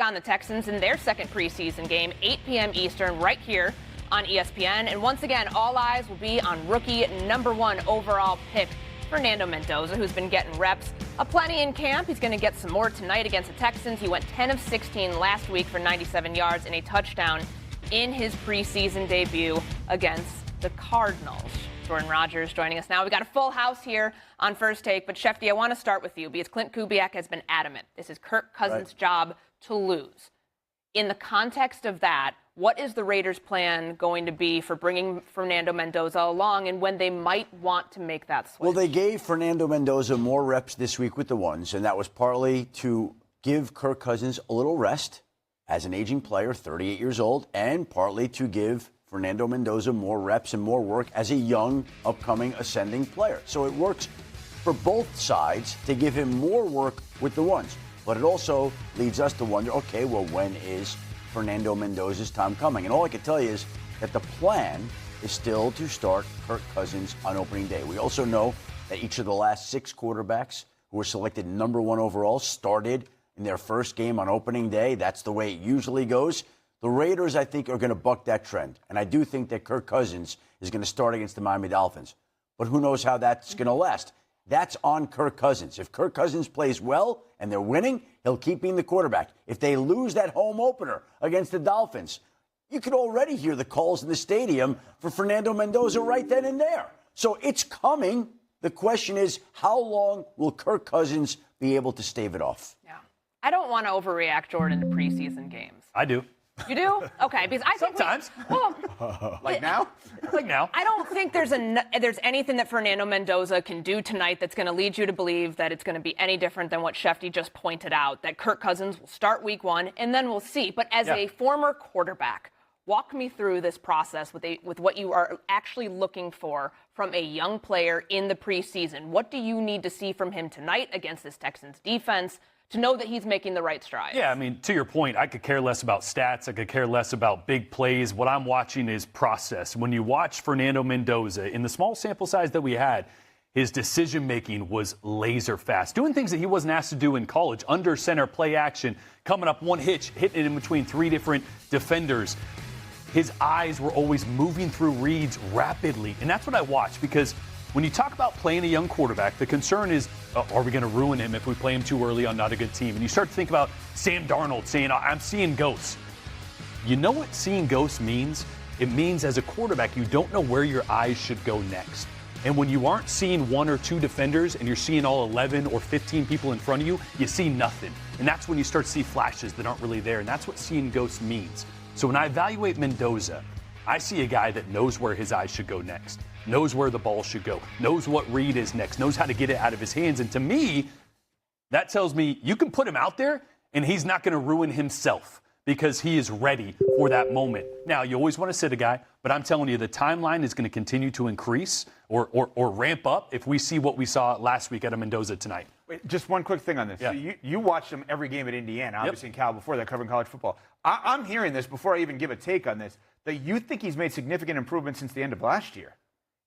on the Texans in their second preseason game, 8 p.m. Eastern, right here on ESPN. And once again, all eyes will be on rookie #1 overall pick Fernando Mendoza, who's been getting reps aplenty in camp. He's going to get some more tonight against the Texans. He went 10 of 16 last week for 97 yards and a touchdown in his preseason debut against the Cardinals. Jordan Rogers joining us now. We got a full house here on First Take, but Shefty, I want to start with you because Clint Kubiak has been adamant. This is Kirk Cousins' job to lose. In the context of that, what is the Raiders' plan going to be for bringing Fernando Mendoza along and when they might want to make that switch? Well, they gave Fernando Mendoza more reps this week with the ones, and that was partly to give Kirk Cousins a little rest as an aging player, 38 years old, and partly to give Fernando Mendoza more reps and more work as a young, upcoming, ascending player. So it works for both sides to give him more work with the ones. But it also leads us to wonder, okay, well, when is Fernando Mendoza's time coming? And all I can tell you is that the plan is still to start Kirk Cousins on opening day. We also know that each of the last 6 quarterbacks who were selected #1 overall started in their first game on opening day. That's the way it usually goes. The Raiders, I think, are going to buck that trend. And I do think that Kirk Cousins is going to start against the Miami Dolphins. But who knows how that's going to last? That's on Kirk Cousins. If Kirk Cousins plays well and they're winning, he'll keep being the quarterback. If they lose that home opener against the Dolphins, you could already hear the calls in the stadium for Fernando Mendoza right then and there. So it's coming. The question is, how long will Kirk Cousins be able to stave it off? Yeah. I don't want to overreact, Jordan, to preseason games. I do. You do? Okay, because I think sometimes. Like now? Like now. I don't think there's anything that Fernando Mendoza can do tonight that's going to lead you to believe that it's going to be any different than what Shefty just pointed out, that Kirk Cousins will start week 1, and then we'll see. But as a former quarterback, walk me through this process with what you are actually looking for from a young player in the preseason. What do you need to see from him tonight against this Texans defense to know that he's making the right strides? Yeah, I mean, to your point, I could care less about stats. I could care less about big plays. What I'm watching is process. When you watch Fernando Mendoza, in the small sample size that we had, his decision-making was laser fast. Doing things that he wasn't asked to do in college. Under center, play action, coming up one hitch, hitting it in between 3 different defenders. His eyes were always moving through reads rapidly. And that's what I watch, because when you talk about playing a young quarterback, the concern is, are we going to ruin him if we play him too early on not a good team? And you start to think about Sam Darnold saying, I'm seeing ghosts. You know what seeing ghosts means? It means as a quarterback, you don't know where your eyes should go next. And when you aren't seeing 1 or 2 defenders and you're seeing all 11 or 15 people in front of you, you see nothing. And that's when you start to see flashes that aren't really there. And that's what seeing ghosts means. So when I evaluate Mendoza, I see a guy that knows where his eyes should go next, knows where the ball should go, knows what read is next, knows how to get it out of his hands. And to me, that tells me you can put him out there and he's not going to ruin himself because he is ready for that moment. Now, you always want to sit a guy, but I'm telling you the timeline is going to continue to increase or ramp up if we see what we saw last week out of Mendoza tonight. Wait, just one quick thing on this. Yeah. So you watched him every game at Indiana, obviously in Cal before that, covering college football. I'm hearing this before I even give a take on this, that you think he's made significant improvements since the end of last year.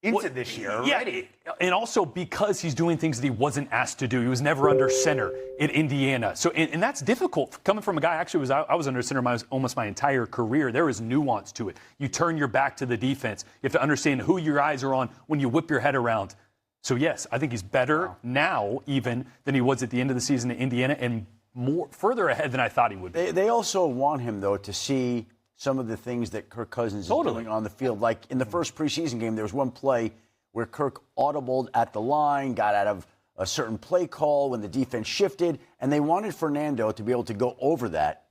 Into this year already. Yeah, and also because he's doing things that he wasn't asked to do. He was never under center in Indiana. So, and that's difficult. Coming from a guy, actually, I was under center almost my entire career. There is nuance to it. You turn your back to the defense. You have to understand who your eyes are on when you whip your head around. So, yes, I think he's better now even than he was at the end of the season in Indiana and further ahead than I thought he would be. They also want him, though, to see some of the things that Kirk Cousins is doing on the field. Like in the first preseason game, there was one play where Kirk audibled at the line, got out of a certain play call when the defense shifted, and they wanted Fernando to be able to go over that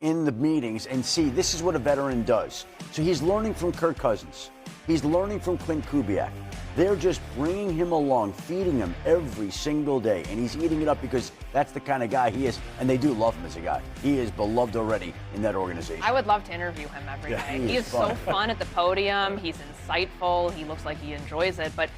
in the meetings and see this is what a veteran does. So he's learning from Kirk Cousins. He's learning from Clint Kubiak. They're just bringing him along, feeding him every single day, and he's eating it up because that's the kind of guy he is, and they do love him as a guy. He is beloved already in that organization. I would love to interview him every day. He is so fun at the podium. He's insightful. He looks like he enjoys it. But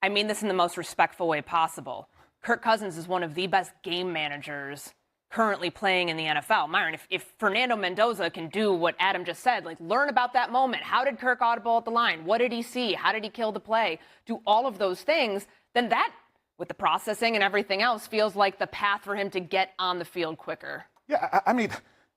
I mean this in the most respectful way possible. Kirk Cousins is one of the best game managers currently playing in the NFL. Myron, if Fernando Mendoza can do what Adam just said, like learn about that moment. How did Kirk audible at the line? What did he see? How did he kill the play? Do all of those things, then that, with the processing and everything else, feels like the path for him to get on the field quicker. Yeah, I mean,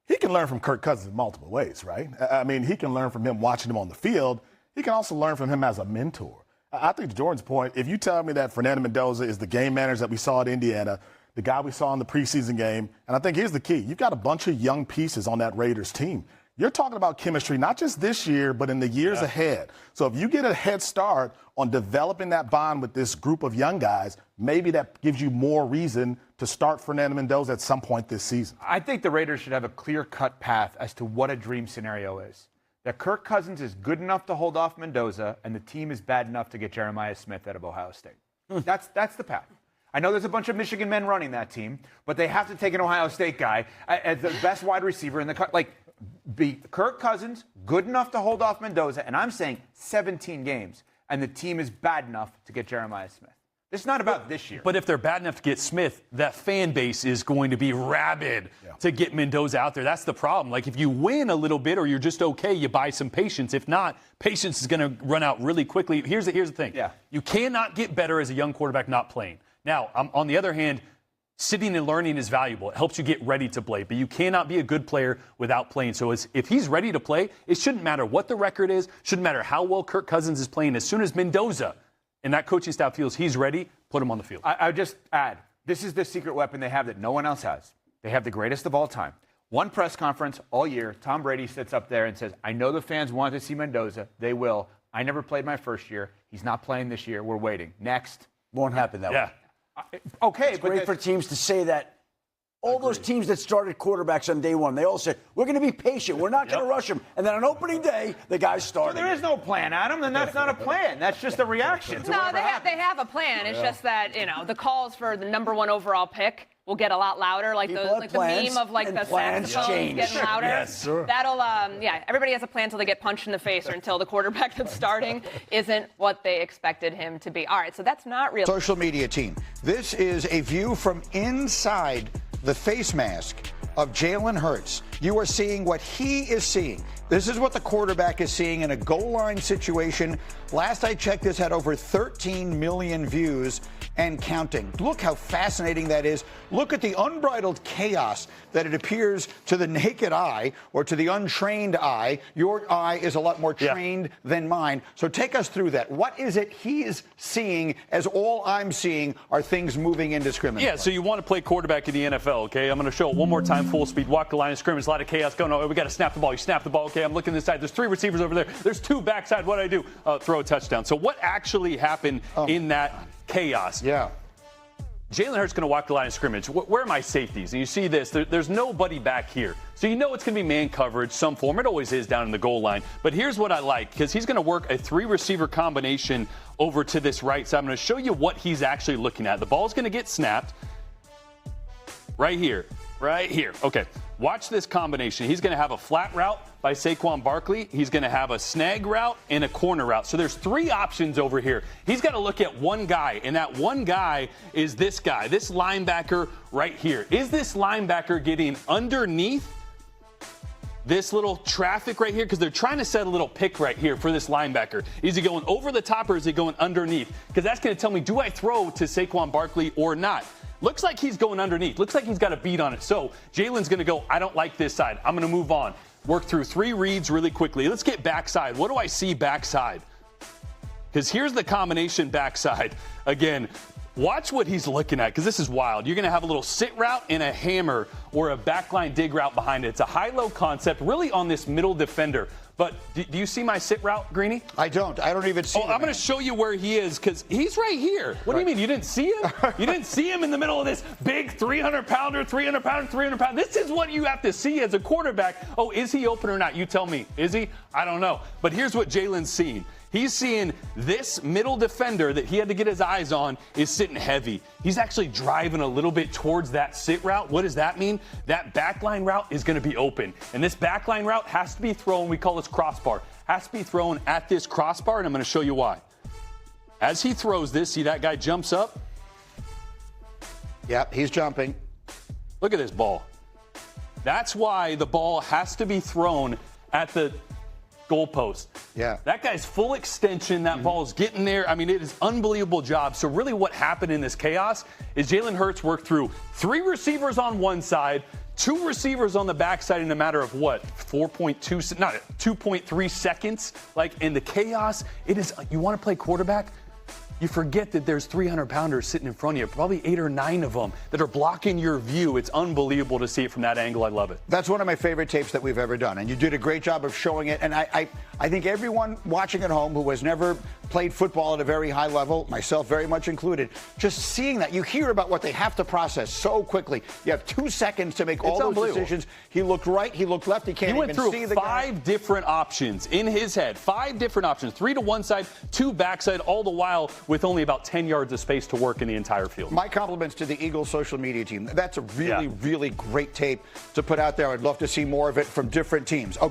he can learn from Kirk Cousins in multiple ways, right? I mean, he can learn from him watching him on the field. He can also learn from him as a mentor. I think to Jordan's point, if you tell me that Fernando Mendoza is the game manager that we saw at Indiana, the guy we saw in the preseason game, and I think here's the key. You've got a bunch of young pieces on that Raiders team. You're talking about chemistry, not just this year, but in the years ahead. So if you get a head start on developing that bond with this group of young guys, maybe that gives you more reason to start Fernando Mendoza at some point this season. I think the Raiders should have a clear-cut path as to what a dream scenario is. That Kirk Cousins is good enough to hold off Mendoza, and the team is bad enough to get Jeremiah Smith out of Ohio State. That's the path. I know there's a bunch of Michigan men running that team, but they have to take an Ohio State guy as the best wide receiver in the country. Like, be Kirk Cousins good enough to hold off Mendoza, and I'm saying 17 games, and the team is bad enough to get Jeremiah Smith. It's not about this year. But if they're bad enough to get Smith, that fan base is going to be rabid to get Mendoza out there. That's the problem. Like, if you win a little bit or you're just okay, you buy some patience. If not, patience is going to run out really quickly. Here's the thing. Yeah. You cannot get better as a young quarterback not playing. Now, on the other hand, sitting and learning is valuable. It helps you get ready to play. But you cannot be a good player without playing. So if he's ready to play, it shouldn't matter what the record is. Shouldn't matter how well Kirk Cousins is playing. As soon as Mendoza and that coaching staff feels he's ready, put him on the field. I would just add, this is the secret weapon they have that no one else has. They have the greatest of all time. One press conference all year, Tom Brady sits up there and says, I know the fans want to see Mendoza. They will. I never played my first year. He's not playing this year. We're waiting. Next. Won't happen that way. Okay, It's but great for teams to say that. All those teams that started quarterbacks on day one, they all said, we're going to be patient. We're not going to rush them. And then on opening day, the guys started. there is no plan, Adam, then that's not a plan. That's just a reaction. No, they have a plan. It's just that, the calls for the number one overall pick will get a lot louder, like People the have plans, meme of like and the plans saxophones change. getting louder. Yes, sure. That'll everybody has a plan until they get punched in the face or until the quarterback that's starting isn't what they expected him to be. All right, so that's not real. Social media team. This is a view from inside the face mask of Jalen Hurts. You are seeing what he is seeing. This is what the quarterback is seeing in a goal line situation. Last I checked, this had over 13 million views and counting. Look how fascinating that is. Look at the unbridled chaos that it appears to the naked eye or to the untrained eye. Your eye is a lot more trained than mine. So take us through that. What is it he's seeing as all I'm seeing are things moving indiscriminately? Yeah, so you want to play quarterback in the NFL, okay? I'm going to show it one more time, full speed. Walk the line of scrimmage, a lot of chaos going on. We got to snap the ball. You snap the ball, okay? I'm looking this side. There's 3 receivers over there. There's 2 backside. What do I do? Throw a touchdown. So what actually happened in that chaos? Yeah. Jalen Hurts going to walk the line of scrimmage. Where are my safeties? And you see this. There's nobody back here. So you know it's going to be man coverage, some form. It always is down in the goal line. But here's what I like, because he's going to work a 3-receiver combination over to this right side. I'm going to show you what he's actually looking at. The ball's going to get snapped right here. Right here. Okay. Watch this combination. He's going to have a flat route by Saquon Barkley. He's going to have a snag route and a corner route. So there's 3 options over here. He's got to look at one guy, and that one guy is this guy, this linebacker right here. Is this linebacker getting underneath this little traffic right here? Because they're trying to set a little pick right here for this linebacker. Is he going over the top or is he going underneath? Because that's going to tell me, do I throw to Saquon Barkley or not? Looks like he's going underneath. Looks like he's got a beat on it. So Jalen's going to go, I don't like this side. I'm going to move on. Work through 3 reads really quickly. Let's get backside. What do I see backside? Because here's the combination backside. Again, watch what he's looking at, because this is wild. You're going to have a little sit route and a hammer or a backline dig route behind it. It's a high-low concept really on this middle defender. But do you see my sit route, Greeny? I don't even see him. I'm going to show you where he is, because he's right here. What do you mean? You didn't see him? You didn't see him in the middle of this big 300-pounder, 300-pounder, 300-pounder. This is what you have to see as a quarterback. Oh, is he open or not? You tell me. Is he? I don't know. But here's what Jalen's seeing. He's seeing this middle defender that he had to get his eyes on is sitting heavy. He's actually driving a little bit towards that sit route. What does that mean? That backline route is going to be open. And this backline route has to be thrown, we call this crossbar, has to be thrown at this crossbar, and I'm going to show you why. As he throws this, see that guy jumps up? Yep, he's jumping. Look at this ball. That's why the ball has to be thrown at the goalpost. Yeah. That guy's full extension. That ball's getting there. I mean, it is unbelievable job. So really what happened in this chaos is Jalen Hurts worked through 3 receivers on one side, 2 receivers on the backside in a matter of what? 2.3 seconds. Like in the chaos, it is, you want to play quarterback? You forget that there's 300-pounders sitting in front of you, probably 8 or 9 of them that are blocking your view. It's unbelievable to see it from that angle. I love it. That's one of my favorite tapes that we've ever done, and you did a great job of showing it. And I think everyone watching at home who has never played football at a very high level, myself very much included, just seeing that, you hear about what they have to process so quickly. You have 2 seconds to make all those decisions. He looked right, he looked left, he can't even see the guy. He went through 5 different options in his head, 5 different options, 3 to one side, 2 backside, all the while with only about 10 yards of space to work in the entire field. My compliments to the Eagles social media team. That's a really, really great tape to put out there. I'd love to see more of it from different teams. Okay.